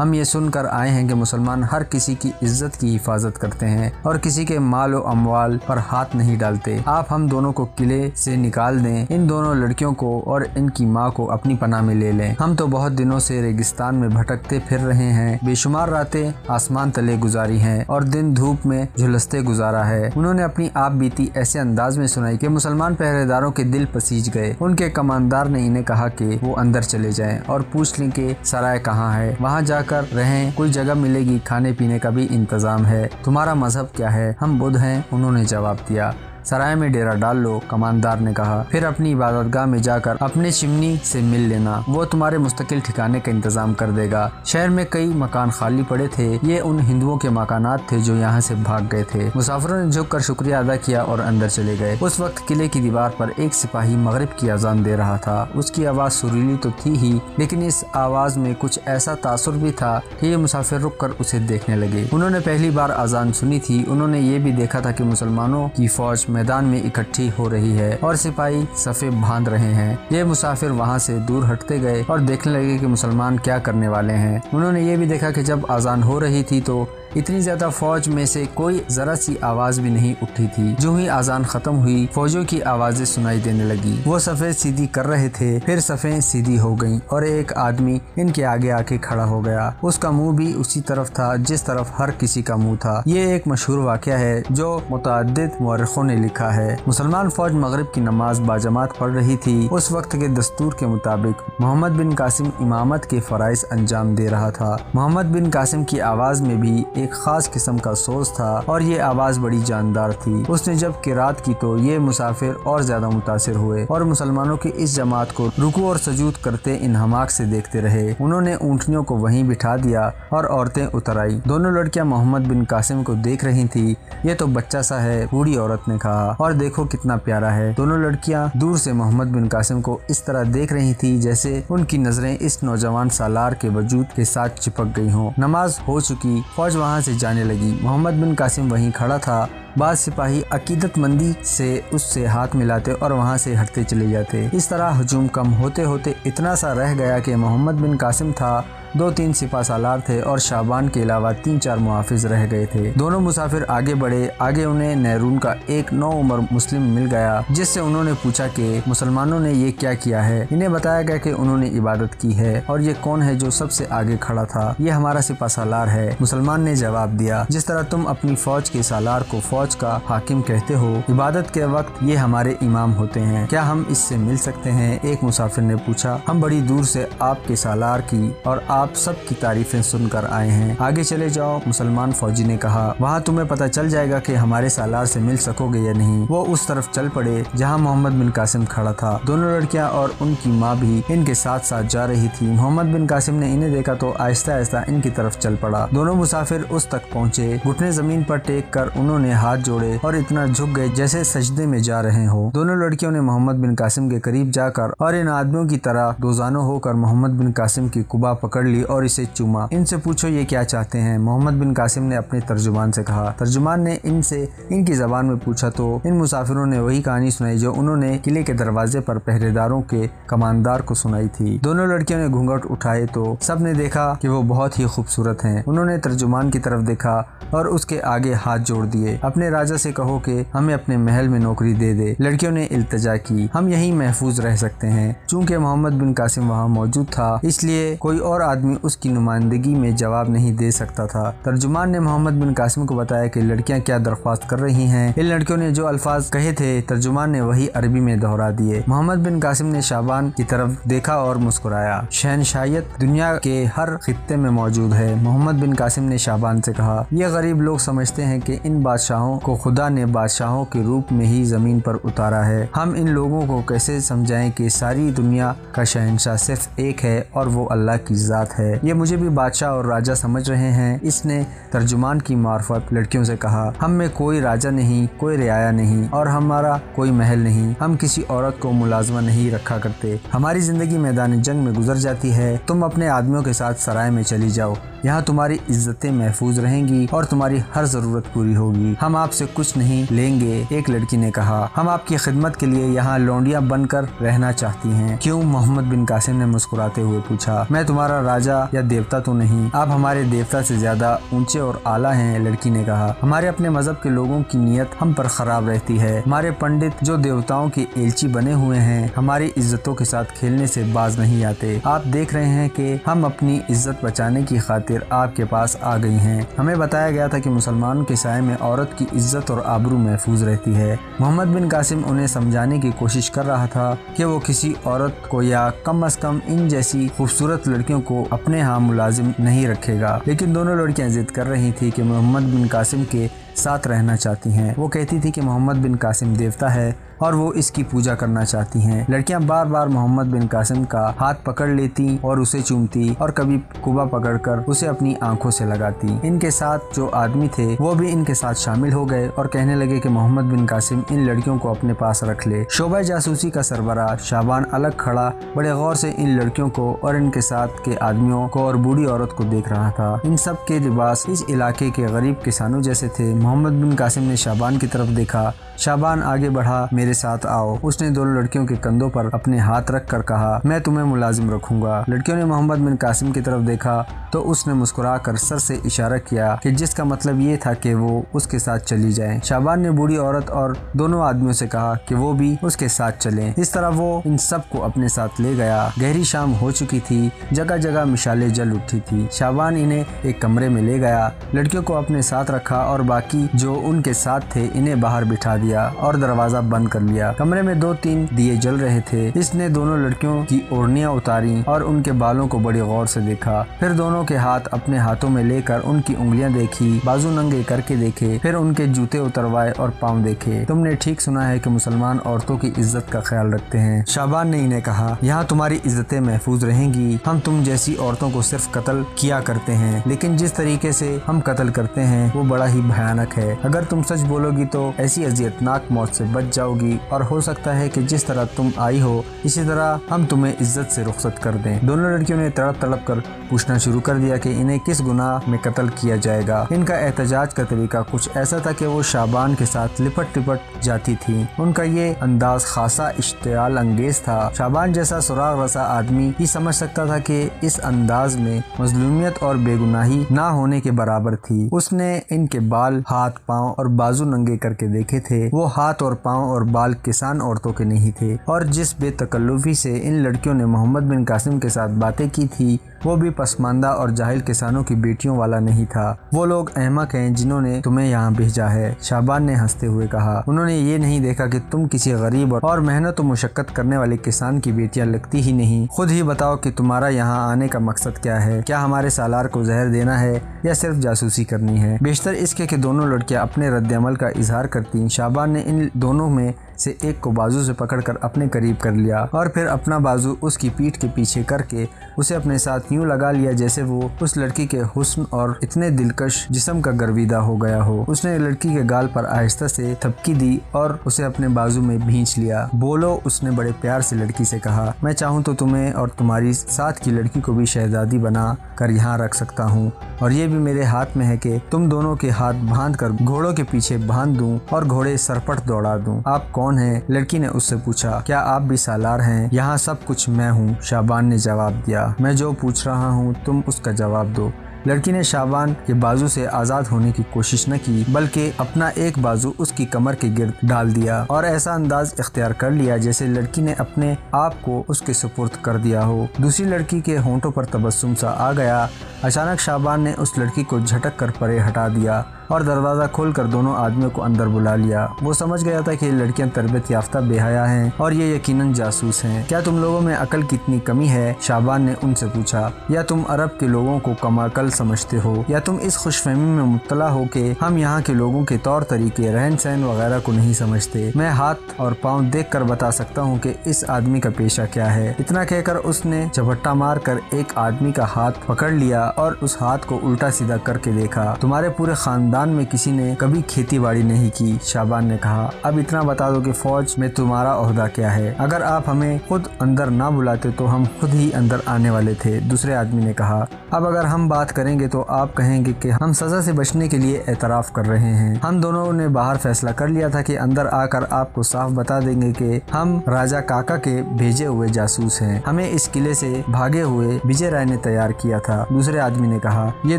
ہم یہ سن کر آئے ہیں کہ مسلمان ہر کسی کی عزت کی حفاظت کرتے ہیں اور کسی کے مال و اموال پر ہاتھ نہیں ڈالتے۔ آپ ہم دونوں کو قلعے سے نکال دیں، ان دونوں لڑکیوں کو اور ان کی ماں کو اپنی پناہ میں لے لیں۔ ہم تو بہت دنوں سے ریگستان میں بھٹکتے پھر رہے ہیں، بے شمار راتیں آسمان تلے گزاری ہیں اور دن دھوپ میں جھلستے گزارا ہے۔ انہوں نے اپنی آپ بیتی ایسے انداز میں سنائی کہ مسلمان پہرے داروں کے دل پسیج گئے۔ ان کے کماندار نے انہیں کہا کہ وہ اندر چلے جائیں اور پوچھ لیں کہ سرائے کہاں ہے، وہاں جا کر رہیں، کوئی جگہ ملے گی، کھانے پینے کا بھی انتظام ہے۔ تمہارا مذہب کیا ہے؟ ہم بدھ ہیں، انہوں نے جواب دیا۔ سرائے میں ڈیرا ڈال لو، کماندار نے کہا، پھر اپنی عبادت گاہ میں جا کر اپنے چمنی سے مل لینا، وہ تمہارے مستقل ٹھکانے کا انتظام کر دے گا۔ شہر میں کئی مکان خالی پڑے تھے، یہ ان ہندوؤں کے مکانات تھے جو یہاں سے بھاگ گئے تھے۔ مسافروں نے جھک کر شکریہ ادا کیا اور اندر چلے گئے۔ اس وقت قلعے کی دیوار پر ایک سپاہی مغرب کی اذان دے رہا تھا۔ اس کی آواز سریلی تو تھی ہی، لیکن اس آواز میں کچھ ایسا تاثر بھی تھا کہ یہ مسافر رک کر اسے دیکھنے لگے۔ انہوں نے پہلی بار اذان سنی تھی، انہوں نے یہ بھی دیکھا تھا کہ مسلمانوں کی فوج میدان میں اکٹھی ہو رہی ہے اور سپاہی صفیں باندھ رہے ہیں۔ یہ مسافر وہاں سے دور ہٹتے گئے اور دیکھنے لگے کہ مسلمان کیا کرنے والے ہیں۔ انہوں نے یہ بھی دیکھا کہ جب اذان ہو رہی تھی تو اتنی زیادہ فوج میں سے کوئی ذرا سی آواز بھی نہیں اٹھی تھی۔ جو ہی اذان ختم ہوئی، فوجوں کی آوازیں سنائی دینے لگی۔ وہ صفیں سیدھی کر رہے تھے، پھر صفیں سیدھی ہو گئیں اور ایک آدمی ان کے آگے آ کے کھڑا ہو گیا۔ اس کا منہ بھی اسی طرف تھا جس طرف ہر کسی کا منہ تھا۔ یہ ایک مشہور واقعہ ہے جو متعدد مورخوں نے لکھا ہے۔ مسلمان فوج مغرب کی نماز باجماعت پڑھ رہی تھی۔ اس وقت کے دستور کے مطابق محمد بن قاسم امامت کے فرائض انجام دے رہا تھا۔ محمد بن قاسم کی آواز میں بھی ایک خاص قسم کا سوز تھا اور یہ آواز بڑی جاندار تھی۔ اس نے جب قرات کی تو یہ مسافر اور زیادہ متاثر ہوئے اور مسلمانوں کی اس جماعت کو رکوع اور سجود کرتے انہماک سے دیکھتے رہے۔ انہوں نے اونٹنیوں کو وہیں بٹھا دیا اور عورتیں اتر آئیں۔ دونوں لڑکیاں محمد بن قاسم کو دیکھ رہی تھیں۔ یہ تو بچہ سا ہے، بوڑھی عورت نے کہا، اور دیکھو کتنا پیارا ہے۔ دونوں لڑکیاں دور سے محمد بن قاسم کو اس طرح دیکھ رہی تھی جیسے ان کی نظریں اس نوجوان سالار کے وجود کے ساتھ چپک گئی ہوں۔ نماز ہو چکی، فوج وہاں سے جانے لگی۔ محمد بن قاسم وہیں کھڑا تھا۔ بعض سپاہی عقیدت مندی سے اس سے ہاتھ ملاتے اور وہاں سے ہٹتے چلے جاتے۔ اس طرح ہجوم کم ہوتے ہوتے اتنا سا رہ گیا کہ محمد بن قاسم تھا، 2-3 سپہ سالار تھے اور شعبان کے علاوہ 3-4 محافظ رہ گئے تھے۔ دونوں مسافر آگے بڑھے، آگے انہیں نیرون کا ایک نوعمر مسلم مل گیا جس سے انہوں نے پوچھا کہ مسلمانوں نے یہ کیا کیا ہے۔ انہیں بتایا گیا کہ انہوں نے عبادت کی ہے۔ اور یہ کون ہے جو سب سے آگے کھڑا تھا؟ یہ ہمارا سپہ سالار ہے، مسلمان نے جواب دیا۔ جس طرح تم اپنی فوج کے سالار کو فوج کا حاکم کہتے ہو، عبادت کے وقت یہ ہمارے امام ہوتے ہیں، کیا ہم اس سے مل سکتے ہیں؟ ایک مسافر نے پوچھا۔ ہم بڑی دور سے آپ کے سالار کی اور آپ سب کی تعریفیں سن کر آئے ہیں، آگے چلے جاؤ، مسلمان فوجی نے کہا، وہاں تمہیں پتہ چل جائے گا کہ ہمارے سالار سے مل سکو گے یا نہیں۔ وہ اس طرف چل پڑے جہاں محمد بن قاسم کھڑا تھا۔ دونوں لڑکیاں اور ان کی ماں بھی ان کے ساتھ ساتھ جا رہی تھی۔ محمد بن قاسم نے انہیں دیکھا تو آہستہ آہستہ ان کی طرف چل پڑا۔ دونوں مسافر اس تک پہنچے، گھٹنے زمین پر ٹیک کر انہوں نے ہاتھ جوڑے اور اتنا جھک گئے جیسے سجدے میں جا رہے ہو۔ دونوں لڑکیوں نے محمد بن قاسم کے قریب جا کر اور ان آدمیوں کی طرح دوزانوں ہو کر محمد بن قاسم کی قبا پکڑ لی اور اسے چوما۔ ان سے پوچھو یہ کیا چاہتے ہیں؟ محمد بن قاسم نے اپنے ترجمان سے کہا۔ ترجمان نے ان سے ان کی زبان میں پوچھا تو ان مسافروں نے وہی کہانی سنائی جو انہوں نے قلعے کے دروازے پر پہرے داروں کے کماندار کو سنائی تھی۔ دونوں لڑکیوں نے گھونگھٹ اٹھائے تو سب نے دیکھا کہ وہ بہت ہی خوبصورت ہیں۔ انہوں نے ترجمان کی طرف دیکھا اور اس کے آگے ہاتھ جوڑ دیے۔ اپنے راجا سے کہو کہ ہمیں اپنے محل میں نوکری دے دے۔ لڑکیوں نے التجا کی، ہم یہیں محفوظ رہ سکتے ہیں۔ چونکہ محمد بن قاسم وہاں موجود تھا اس لیے کوئی اور آدمی اس کی نمائندگی میں جواب نہیں دے سکتا تھا۔ ترجمان نے محمد بن قاسم کو بتایا کہ لڑکیاں کیا درخواست کر رہی ہیں۔ ان لڑکیوں نے جو الفاظ کہے تھے ترجمان نے وہی عربی میں دہرا دیے۔ محمد بن قاسم نے شعبان کی طرف دیکھا اور مسکرایا۔ شہنشاہیت دنیا کے ہر خطے میں موجود ہے، محمد بن قاسم نے شعبان سے کہا۔ یہ غریب لوگ سمجھتے ہیں کہ ان بادشاہوں کو خدا نے بادشاہوں کے روپ میں ہی زمین پر اتارا ہے۔ ہم ان لوگوں کو کیسے سمجھائیں کہ ساری دنیا کا شہنشاہ صرف ایک ہے اور وہ اللہ کی ذات ہے۔ یہ مجھے بھی بادشاہ اور راجہ سمجھ رہے ہیں۔ اس نے ترجمان کی معرفت لڑکیوں سے کہا، ہم میں کوئی راجہ نہیں، کوئی رعایا نہیں اور ہمارا کوئی محل نہیں۔ ہم کسی عورت کو ملازمہ نہیں رکھا کرتے۔ ہماری زندگی میدان جنگ میں گزر جاتی ہے۔ تم اپنے آدمیوں کے ساتھ سرائے میں چلی جاؤ، یہاں تمہاری عزتیں محفوظ رہیں گی اور تمہاری ہر ضرورت پوری ہوگی۔ ہم آپ سے کچھ نہیں لیں گے۔ ایک لڑکی نے کہا، ہم آپ کی خدمت کے لیے یہاں لونڈیاں بن کر رہنا چاہتی ہیں۔ کیوں؟ محمد بن قاسم نے مسکراتے ہوئے پوچھا۔ میں تمہارا راجا یا دیوتا تو نہیں، آپ ہمارے دیوتا سے زیادہ اونچے اور اعلیٰ ہیں۔ لڑکی نے کہا، ہمارے اپنے مذہب کے لوگوں کی نیت ہم پر خراب رہتی ہے، ہمارے پنڈت جو دیوتاؤں کے ایلچی بنے ہوئے ہیں ہماری عزتوں کے ساتھ کھیلنے سے باز نہیں آتے۔ آپ دیکھ رہے ہیں کہ ہم اپنی عزت بچانے کی خاطر آپ کے پاس آ گئی ہیں۔ ہمیں بتایا گیا تھا کہ مسلمانوں کے سائے میں عورت کی عزت اور آبرو محفوظ رہتی ہے۔ محمد بن قاسم انہیں سمجھانے کی کوشش کر رہا تھا کہ وہ کسی عورت کو یا کم از کم ان جیسی خوبصورت لڑکیوں کو اپنے ہاں ملازم نہیں رکھے گا، لیکن دونوں لڑکیاں ضد کر رہی تھی کہ محمد بن قاسم کے ساتھ رہنا چاہتی ہیں۔ وہ کہتی تھی کہ محمد بن قاسم دیوتا ہے اور وہ اس کی پوجا کرنا چاہتی ہیں۔ لڑکیاں بار بار محمد بن قاسم کا ہاتھ پکڑ لیتی اور اسے چومتی اور کبھی کوبا پکڑ کر اسے اپنی آنکھوں سے لگاتی۔ ان کے ساتھ جو آدمی تھے وہ بھی ان کے ساتھ شامل ہو گئے اور کہنے لگے کہ محمد بن قاسم ان لڑکیوں کو اپنے پاس رکھ لے۔ شعبہ جاسوسی کا سربراہ شعبان الگ کھڑا بڑے غور سے ان لڑکیوں کو اور ان کے ساتھ کے آدمیوں کو اور بوڑھی عورت کو دیکھ رہا تھا۔ ان سب کے لباس اس علاقے کے غریب کسانوں جیسے تھے۔ محمد بن قاسم نے شعبان کی طرف دیکھا۔ شعبان آگے بڑھا، میرے ساتھ آؤ۔ اس نے دونوں لڑکیوں کے کندھوں پر اپنے ہاتھ رکھ کر کہا، میں تمہیں ملازم رکھوں گا۔ لڑکیوں نے محمد بن قاسم کی طرف دیکھا تو اس نے مسکرا کر سر سے اشارہ کیا کہ جس کا مطلب یہ تھا کہ وہ اس کے ساتھ چلی جائیں۔ شعبان نے بوڑھی عورت اور دونوں آدمیوں سے کہا کہ وہ بھی اس کے ساتھ چلیں۔ اس طرح وہ ان سب کو اپنے ساتھ لے گیا۔ گہری شام ہو چکی تھی، جگہ جگہ مشالیں جل اٹھی تھی۔ شعبان انہیں ایک کمرے میں لے گیا، لڑکیوں کو اپنے ساتھ رکھا اور باقی جو ان کے ساتھ تھے انہیں باہر بٹھا دیا اور دروازہ بند کر لیا۔ کمرے میں 2-3 دیے جل رہے تھے۔ اس نے دونوں لڑکیوں کی اوڑھنیاں اتاری اور ان کے بالوں کو بڑی غور سے دیکھا، پھر دونوں کے ہاتھ اپنے ہاتھوں میں لے کر ان کی انگلیاں دیکھی، بازو ننگے کر کے دیکھے، پھر ان کے جوتے اتروائے اور پاؤں دیکھے۔ تم نے ٹھیک سنا ہے کہ مسلمان عورتوں کی عزت کا خیال رکھتے ہیں۔ شعبان نے انہیں کہا، یہاں تمہاری عزتیں محفوظ رہیں گی۔ ہم تم جیسی عورتوں کو صرف قتل کیا کرتے ہیں، لیکن جس طریقے سے ہم قتل کرتے ہیں وہ بڑا ہی بھیانک ہے۔ اگر تم سچ بولو گی تو ایسی اذیتناک موت سے بچ جاؤ گی اور ہو سکتا ہے کہ جس طرح تم آئی ہو اسی طرح ہم تمہیں عزت سے رخصت کر دیں۔ دونوں لڑکیوں نے تڑپ تڑپ کر پوچھنا شروع کر دیا کہ انہیں کس گناہ میں قتل کیا جائے گا۔ ان کا احتجاج کا طریقہ کچھ ایسا تھا کہ وہ شعبان کے ساتھ لپٹ ٹپٹ جاتی تھی۔ ان کا یہ انداز خاصا اشتعال انگیز تھا۔ شعبان جیسا سراغ رسا آدمی ہی سمجھ سکتا تھا کہ اس انداز میں مظلومیت اور بے گناہی نہ ہونے کے برابر تھی۔ اس نے ان کے بال، ہاتھ، پاؤں اور بازو ننگے کر کے دیکھے تھے۔ وہ ہاتھ اور پاؤں اور بال کسان عورتوں کے نہیں تھے، اور جس بے تکلفی سے ان لڑکیوں نے محمد بن قاسم کے ساتھ باتیں کی تھی وہ بھی پسماندہ اور جاہل کسانوں کی بیٹیوں والا نہیں تھا۔ وہ لوگ احمق ہیں جنہوں نے تمہیں یہاں بھیجا ہے، شعبان نے ہنستے ہوئے کہا۔ انہوں نے یہ نہیں دیکھا کہ تم کسی غریب اور محنت و مشقت کرنے والے کسان کی بیٹیاں لگتی ہی نہیں۔ خود ہی بتاؤ کہ تمہارا یہاں آنے کا مقصد کیا ہے؟ کیا ہمارے سالار کو زہر دینا ہے یا صرف جاسوسی کرنی ہے؟ بیشتر اس کے کہ دونوں لڑکیاں اپنے رد عمل کا اظہار کرتی۔ شعبان نے ان دونوں میں سے ایک کو بازو سے پکڑ کر اپنے قریب کر لیا اور پھر اپنا بازو اس کی پیٹھ کے پیچھے کر کے اسے اپنے ساتھ یوں لگا لیا جیسے وہ اس لڑکی کے حسن اور اتنے دلکش جسم کا گرویدہ ہو گیا ہو۔ اس نے لڑکی کے گال پر آہستہ سے تھپکی دی اور اسے اپنے بازو میں بھینچ لیا۔ بولو، اس نے بڑے پیار سے لڑکی سے کہا، میں چاہوں تو تمہیں اور تمہاری ساتھ کی لڑکی کو بھی شہزادی بنا کر یہاں رکھ سکتا ہوں، اور یہ بھی میرے ہاتھ میں ہے کہ تم دونوں کے ہاتھ باندھ کر گھوڑوں کے پیچھے باندھ دوں اور گھوڑے سرپٹ دوڑا دوں۔ آپ کون ہیں؟ لڑکی نے اس سے پوچھا۔ کیا آپ بھی سالار ہیں؟ یہاں سب کچھ میں ہوں، شعبان نے جواب دیا۔ میں جو پوچھ رہا ہوں تم اس کا جواب دو۔ لڑکی نے شعبان کے بازو سے آزاد ہونے کی کوشش نہ کی، بلکہ اپنا ایک بازو اس کی کمر کے گرد ڈال دیا اور ایسا انداز اختیار کر لیا جیسے لڑکی نے اپنے آپ کو اس کے سپرد کر دیا ہو۔ دوسری لڑکی کے ہونٹوں پر تبسم سا آ گیا۔ اچانک شعبان نے اس لڑکی کو جھٹک کر پرے ہٹا دیا اور دروازہ کھول کر دونوں آدمیوں کو اندر بلا لیا۔ وہ سمجھ گیا تھا کہ یہ لڑکیاں تربیت یافتہ بے حیا ہیں اور یہ یقیناً جاسوس ہیں۔ کیا تم لوگوں میں عقل کی اتنی کمی ہے؟ شعبان نے ان سے پوچھا۔ یا تم عرب کے لوگوں کو کم عقل سمجھتے ہو، یا تم اس خوش فہمی میں مبتلا ہو کہ ہم یہاں کے لوگوں کے طور طریقے، رہن سہن وغیرہ کو نہیں سمجھتے؟ میں ہاتھ اور پاؤں دیکھ کر بتا سکتا ہوں کہ اس آدمی کا پیشہ کیا ہے۔ اتنا کہہ کر اس نے جھپٹا مار کر ایک آدمی کا ہاتھ پکڑ لیا اور اس ہاتھ کو الٹا سیدھا کر کے دیکھا۔ تمہارے پورے خاندان خاندان میں کسی نے کبھی کھیتی باڑی نہیں کی۔ شعبان نے کہا اب اتنا بتا دو کہ فوج میں تمہارا عہدہ کیا ہے؟ اگر آپ ہمیں خود اندر نہ بلاتے تو ہم خود ہی اندر آنے والے تھے۔ دوسرے آدمی نے کہا اب اگر ہم بات کریں گے تو آپ کہیں گے کہ ہم سزا سے بچنے کے لیے اعتراف کر رہے ہیں۔ ہم دونوں نے باہر فیصلہ کر لیا تھا کہ اندر آ کر آپ کو صاف بتا دیں گے کہ ہم راجہ کاکا کے بھیجے ہوئے جاسوس ہیں۔ ہمیں اس قلعے سے بھاگے ہوئے وجے رائے نے تیار کیا تھا۔ دوسرے آدمی نے کہا یہ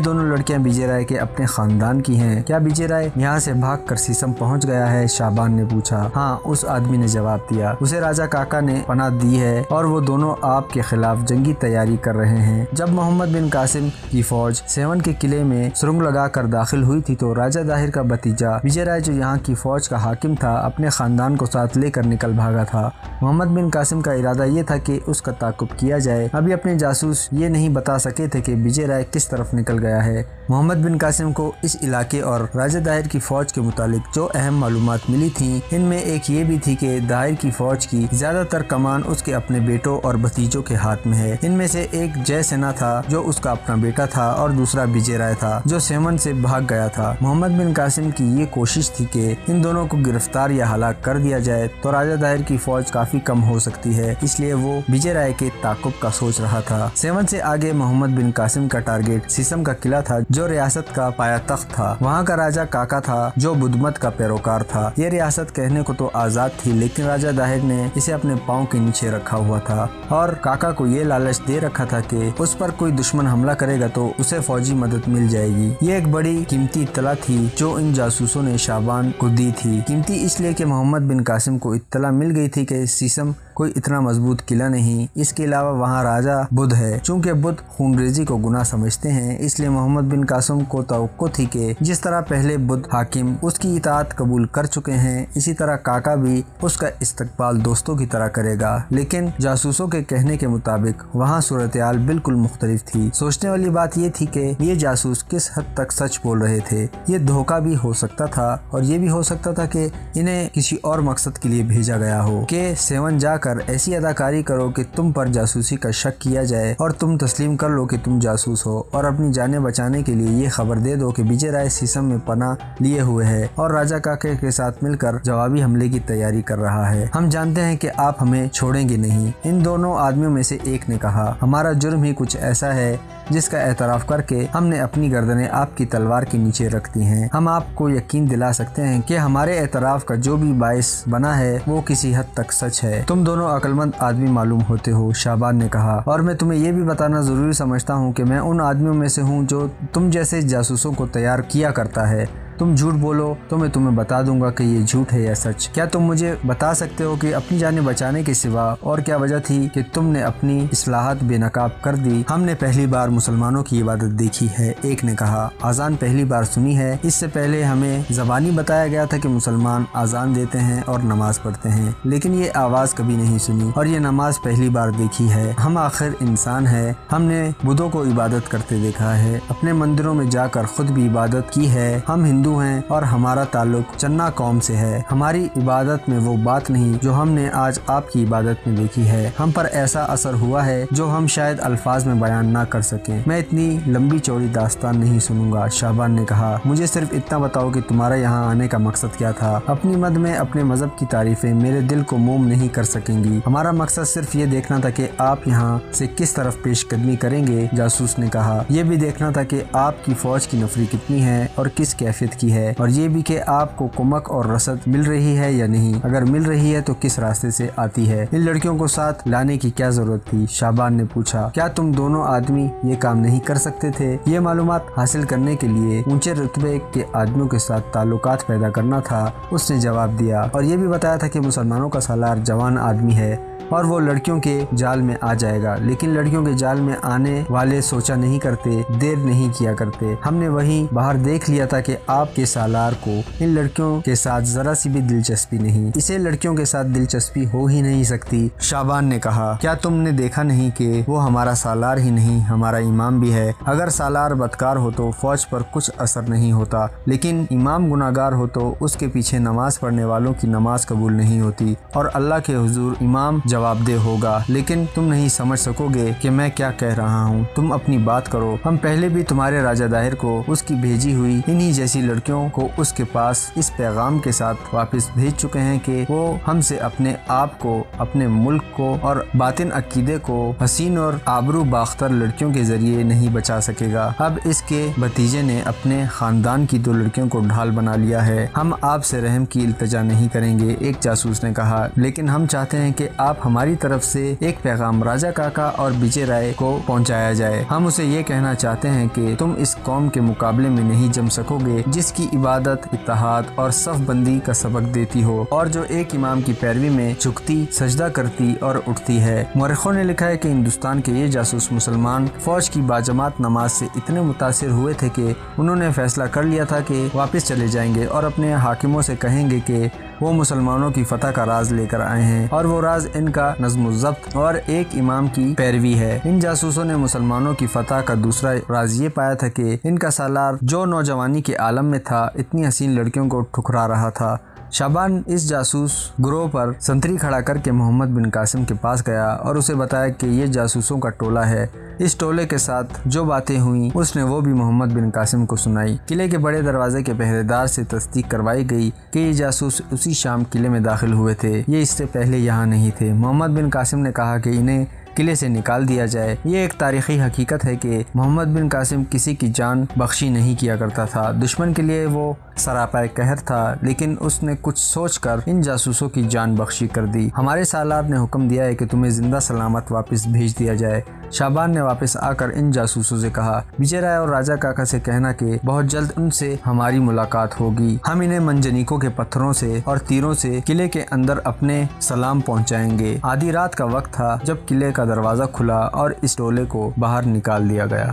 دونوں لڑکیاں وجے رائے کے اپنے خاندان کی ہیں، کیا وجے رائے یہاں سے بھاگ کر سیسم پہنچ گیا ہے؟ شعبان نے پوچھا۔ ہاں، اس آدمی نے جواب دیا، اسے راجہ کاکا نے پناہ دی ہے اور وہ دونوں آپ کے خلاف جنگی تیاری کر رہے ہیں۔ جب محمد بن قاسم کی فوج سیون کے قلعے میں سرنگ لگا کر داخل ہوئی تھی تو راجہ داہر کا بھتیجا وجے رائے جو یہاں کی فوج کا حاکم تھا اپنے خاندان کو ساتھ لے کر نکل بھاگا تھا۔ محمد بن قاسم کا ارادہ یہ تھا کہ اس کا تعاقب کیا جائے۔ ابھی اپنے جاسوس یہ نہیں بتا سکے تھے کہ وجے رائے کس طرف نکل گیا ہے۔ محمد بن قاسم کو اس علاقے اور راجہ داہر کی فوج کے متعلق جو اہم معلومات ملی تھیں ان میں ایک یہ بھی تھی کہ داہر کی فوج کی زیادہ تر کمان اس کے اپنے بیٹوں اور بھتیجوں کے ہاتھ میں ہے۔ ان میں سے ایک جے سینا تھا جو اس کا اپنا بیٹا تھا اور دوسرا وجے رائے تھا جو سیون سے بھاگ گیا تھا۔ محمد بن قاسم کی یہ کوشش تھی کہ ان دونوں کو گرفتار یا ہلاک کر دیا جائے تو راجہ داہر کی فوج کافی کم ہو سکتی ہے، اس لیے وہ وجے رائے کے تعاقب کا سوچ رہا تھا۔ سیون سے آگے محمد بن قاسم کا ٹارگیٹ سیسم کا قلعہ تھا جو ریاست کا پایا تخت تھا۔ وہاں کا راجہ کاکا تھا جو بدھ مت کا پیروکار تھا۔ یہ ریاست کہنے کو تو آزاد تھی لیکن راجہ داہر نے اسے اپنے پاؤں کے نیچے رکھا ہوا تھا اور کاکا کو یہ لالچ دے رکھا تھا کہ اس پر کوئی دشمن حملہ کرے گا تو اسے فوجی مدد مل جائے گی۔ یہ ایک بڑی قیمتی اطلاع تھی جو ان جاسوسوں نے شعبان کو دی تھی۔ قیمتی اس لیے کہ محمد بن قاسم کو اطلاع مل گئی تھی کہ سیسم کوئی اتنا مضبوط قلعہ نہیں، اس کے علاوہ وہاں راجہ بدھ ہے۔ چونکہ بدھ خونریزی کو گناہ سمجھتے ہیں اس لیے محمد بن قاسم کو توقع تھی کہ جس طرح پہلے بدھ حاکم اس کی اطاعت قبول کر چکے ہیں اسی طرح کاکا بھی اس کا استقبال دوستوں کی طرح کرے گا۔ لیکن جاسوسوں کے کہنے کے مطابق وہاں صورتحال بالکل مختلف تھی۔ سوچنے والی بات یہ تھی کہ یہ جاسوس کس حد تک سچ بول رہے تھے۔ یہ دھوکہ بھی ہو سکتا تھا اور یہ بھی ہو سکتا تھا کہ انہیں کسی اور مقصد کے لیے بھیجا گیا ہو کہ سیون جا کر ایسی اداکاری کرو کہ تم پر جاسوسی کا شک کیا جائے اور تم تسلیم کر لو کہ تم جاسوس ہو اور اپنی جانیں بچانے کے لیے یہ خبر دے دو کہ وجے رائے سیسم میں پناہ لیے ہوئے ہے اور راجہ کاکے کے ساتھ مل کر جوابی حملے کی تیاری کر رہا ہے۔ ہم جانتے ہیں کہ آپ ہمیں چھوڑیں گے نہیں۔ ان دونوں آدمیوں میں سے ایک نے کہا ہمارا جرم ہی کچھ ایسا ہے جس کا اعتراف کر کے ہم نے اپنی گردنیں آپ کی تلوار کے نیچے رکھ دی ہیں۔ ہم آپ کو یقین دلا سکتے ہیں کہ ہمارے اعتراف کا جو بھی باعث بنا ہے وہ کسی حد تک سچ ہے۔ تم دونوں عقل مند آدمی معلوم ہوتے ہو، شعبان نے کہا، اور میں تمہیں یہ بھی بتانا ضروری سمجھتا ہوں کہ میں ان آدمیوں میں سے ہوں جو تم جیسے جاسوسوں کو تیار کیا کرتا ہے۔ تم جھوٹ بولو تو میں تمہیں بتا دوں گا کہ یہ جھوٹ ہے یا سچ۔ کیا تم مجھے بتا سکتے ہو کہ اپنی جانیں بچانے کے سوا اور کیا وجہ تھی کہ تم نے اپنی اصلاحات بے نقاب کر دی؟ ہم نے پہلی بار مسلمانوں کی عبادت دیکھی ہے، ایک نے کہا۔ اذان پہلی بار سنی ہے، اس سے پہلے ہمیں زبانی بتایا گیا تھا کہ مسلمان اذان دیتے ہیں اور نماز پڑھتے ہیں، لیکن یہ آواز کبھی نہیں سنی اور یہ نماز پہلی بار دیکھی ہے۔ ہم آخر انسان ہے، ہم نے بدھوں کو عبادت کرتے دیکھا ہے، اپنے مندروں میں جا کر خود بھی عبادت کی ہے۔ ہم ہندو ہیں اور ہمارا تعلق چنا قوم سے ہے۔ ہماری عبادت میں وہ بات نہیں جو ہم نے آج آپ کی عبادت میں دیکھی ہے۔ ہم پر ایسا اثر ہوا ہے جو ہم شاید الفاظ میں بیان نہ کر سکیں۔ میں اتنی لمبی چوڑی داستان نہیں سنوں گا، شعبان نے کہا۔ مجھے صرف اتنا بتاؤ کہ تمہارا یہاں آنے کا مقصد کیا تھا۔ اپنی مد میں اپنے مذہب کی تعریفیں میرے دل کو موم نہیں کر سکیں گی۔ ہمارا مقصد صرف یہ دیکھنا تھا کہ آپ یہاں سے کس طرف پیش قدمی کریں گے، جاسوس نے کہا۔ یہ بھی دیکھنا تھا کہ آپ کی فوج کی نفری کتنی ہے اور کس کیفیت کی ہے، اور یہ بھی کہ آپ کو کمک اور رسد مل رہی ہے یا نہیں، اگر مل رہی ہے تو کس راستے سے آتی ہے۔ ان لڑکیوں کو ساتھ لانے کی کیا ضرورت تھی، شعبان نے پوچھا۔ کیا تم دونوں آدمی یہ کام نہیں کر سکتے تھے؟ یہ معلومات حاصل کرنے کے لیے اونچے رتبے کے آدمیوں کے ساتھ تعلقات پیدا کرنا تھا، اس نے جواب دیا، اور یہ بھی بتایا تھا کہ مسلمانوں کا سالار جوان آدمی ہے اور وہ لڑکیوں کے جال میں آ جائے گا، لیکن لڑکیوں کے جال میں آنے والے سوچا نہیں کرتے، دیر نہیں کیا کرتے۔ ہم نے وہیں باہر دیکھ لیا تھا کہ آپ کے سالار کو ان لڑکیوں کے ساتھ ذرا سی بھی دلچسپی نہیں، اسے لڑکیوں کے ساتھ دلچسپی ہو ہی نہیں سکتی، شعبان نے کہا۔ کیا تم نے دیکھا نہیں کہ وہ ہمارا سالار ہی نہیں ہمارا امام بھی ہے؟ اگر سالار بدکار ہو تو فوج پر کچھ اثر نہیں ہوتا، لیکن امام گناہگار ہو تو اس کے پیچھے نماز پڑھنے والوں کی نماز قبول نہیں ہوتی، اور اللہ کے حضور امام جواب دہ ہوگا۔ لیکن تم نہیں سمجھ سکو گے کہ میں کیا کہہ رہا ہوں، تم اپنی بات کرو۔ ہم پہلے بھی تمہارے راجہ داہر کو اس کی بھیجی ہوئی انہی جیسی لڑکیوں کو اس کے پاس اس پیغام کے ساتھ واپس بھیج چکے ہیں کہ وہ ہم سے اپنے آپ کو، اپنے ملک کو اور باطن عقیدے کو حسین اور آبرو باختر لڑکیوں کے ذریعے نہیں بچا سکے گا۔ اب اس کے بھتیجے نے اپنے خاندان کی 2 لڑکیوں کو ڈھال بنا لیا ہے۔ ہم آپ سے رحم کی التجا نہیں کریں گے، ایک جاسوس نے کہا، لیکن ہم چاہتے ہیں کہ آپ ہماری طرف سے ایک پیغام راجہ کاکا اور وجے رائے کو پہنچایا جائے۔ ہم اسے یہ کہنا چاہتے ہیں کہ تم اس قوم کے مقابلے میں نہیں جم سکو گے جس کی عبادت اتحاد اور صف بندی کا سبق دیتی ہو اور جو ایک امام کی پیروی میں جھکتی، سجدہ کرتی اور اٹھتی ہے۔ مورخوں نے لکھا ہے کہ ہندوستان کے یہ جاسوس مسلمان فوج کی باجماعت نماز سے اتنے متاثر ہوئے تھے کہ انہوں نے فیصلہ کر لیا تھا کہ واپس چلے جائیں گے اور اپنے حاکموں سے کہیں گے کہ وہ مسلمانوں کی فتح کا راز لے کر آئے ہیں اور وہ راز ان کا نظم و ضبط اور ایک امام کی پیروی ہے۔ ان جاسوسوں نے مسلمانوں کی فتح کا دوسرا راز یہ پایا تھا کہ ان کا سالار جو نوجوانی کے عالم میں تھا اتنی حسین لڑکیوں کو ٹھکرا رہا تھا۔ شعبان اس جاسوس گروہ پر سنتری کھڑا کر کے محمد بن قاسم کے پاس گیا اور اسے بتایا کہ یہ جاسوسوں کا ٹولہ ہے۔ اس ٹولے کے ساتھ جو باتیں ہوئیں اس نے وہ بھی محمد بن قاسم کو سنائی۔ قلعے کے بڑے دروازے کے پہرے دار سے تصدیق کروائی گئی کہ یہ جاسوس اسی شام قلعے میں داخل ہوئے تھے، یہ اس سے پہلے یہاں نہیں تھے۔ محمد بن قاسم نے کہا کہ انہیں قلعے سے نکال دیا جائے۔ یہ ایک تاریخی حقیقت ہے کہ محمد بن قاسم کسی کی جان بخشی نہیں کیا کرتا تھا، دشمن کے لیے وہ سراپا قہر تھا، لیکن اس نے کچھ سوچ کر ان جاسوسوں کی جان بخشی کر دی۔ ہمارے سالار نے حکم دیا ہے کہ تمہیں زندہ سلامت واپس بھیج دیا جائے۔ شعبان نے واپس آ کر ان جاسوسوں سے کہا، وجے رائے اور راجہ کاکا سے کہنا کہ بہت جلد ان سے ہماری ملاقات ہوگی، ہم انہیں منجنیکوں کے پتھروں سے اور تیروں سے قلعے کے اندر اپنے سلام پہنچائیں گے۔ آدھی رات کا وقت تھا جب قلعے کا دروازہ کھلا اور اس ٹولے کو باہر نکال دیا گیا۔